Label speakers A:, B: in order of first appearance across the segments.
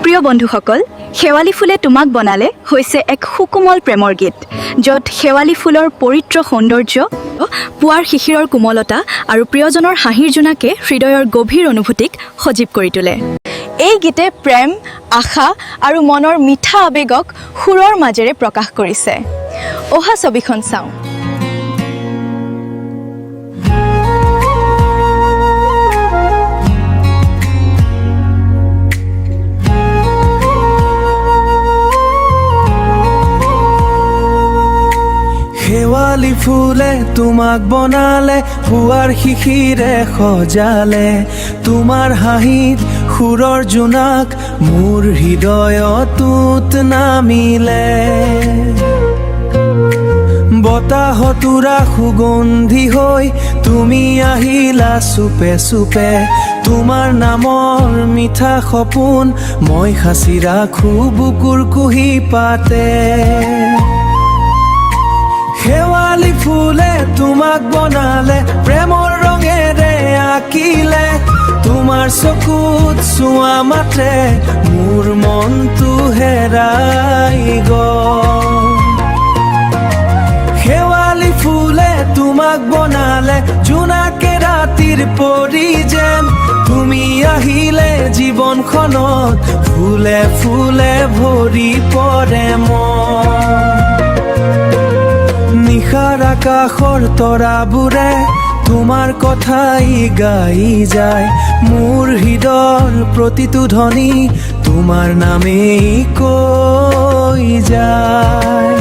A: প্ৰিয় বন্ধুসকল, শেৱালি ফুলে তোমাক বনালে হৈছে এক সুকোমল প্ৰেমৰ গীত, য'ত শেৱালি ফুলৰ পবিত্ৰ সৌন্দৰ্য, পুৱাৰ শিশিৰৰ কোমলতা আৰু প্ৰিয়জনৰ হাঁহিৰ জোনাকে হৃদয়ৰ গভীৰ অনুভূতিক সজীৱ কৰি তোলে। এই গীতে প্ৰেম, আশা আৰু মনৰ মিঠা আৱেগক সুৰৰ মাজেৰে প্ৰকাশ কৰিছে। অহা ছবিখন চাওঁ।
B: শেৱালি ফুলে তোমাক বনালে, পুৱাৰ শিশিৰে সজালে, তোমাৰ হাঁহিত সুৰৰ জোনাক মোৰ হৃদয়ত নামিলে। বতাহতুৰা সুগন্ধি হৈ তুমি আহিলা চুপে চুপে, তোমাৰ নামৰ মিঠা সপোন মই সাঁচি ৰাখো বুকুৰ কুহি পাতে। শেৱালি ফুলে তোমাক বনালে, প্ৰেমৰ ৰঙেৰে আঁকিলে, তোমাৰ চকুত চোৱা মাত্ৰে মোৰ মনটো হেৰাই গ'ল। শেৱালি ফুলে তোমাক বনালে, জোনাকে ৰাতিৰ পৰি যেন, তুমি আহিলে জীৱনখনত ফুলে ফুলে ভৰি পৰে মন। নিশাৰ আকাশৰ তৰাবোৰে তোমাৰ কথাই গাই যায়, মোৰ হৃদয়ৰ প্ৰতিটো ধ্বনি তোমাৰ নামেই কৈ যায়।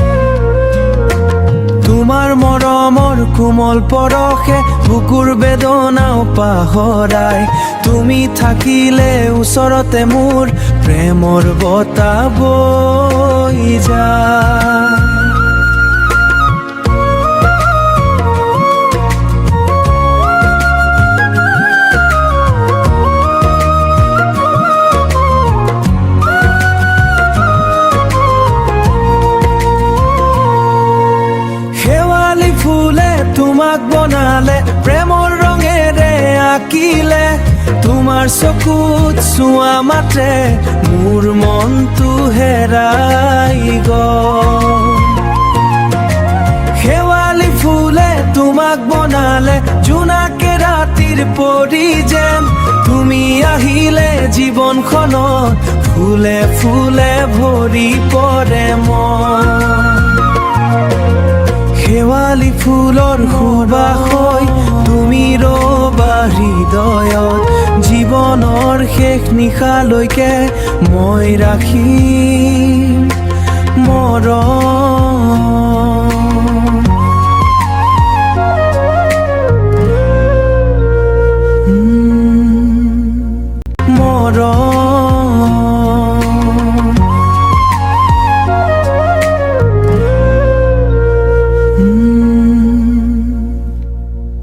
B: তোমাৰ মৰমৰ কোমল পৰশে বুকুৰ বেদনাও পাহৰাই, তুমি থাকিলে ওচৰতে মোৰ প্ৰেমৰ বতাহ বৈ যায়। তোমাক বনালে, প্ৰেমৰ ৰঙেৰে আঁকিলে, তোমাৰ চকুত চোৱা মাত্ৰে মোৰ মনটো হেৰাই গ'ল। শেৱালি ফুলে তোমাক বনালে, জোনাকে ৰাতিৰ পৰি যেন, তুমি আহিলে জীৱনখনত ফুলে ফুলে ভৰি পৰে মন। শেৱালি ফুলৰ সুবাস হৈ তুমি ৰবা হৃদয়ত, জীৱনৰ শেষ নিশালৈকে মই ৰাখিম মৰম।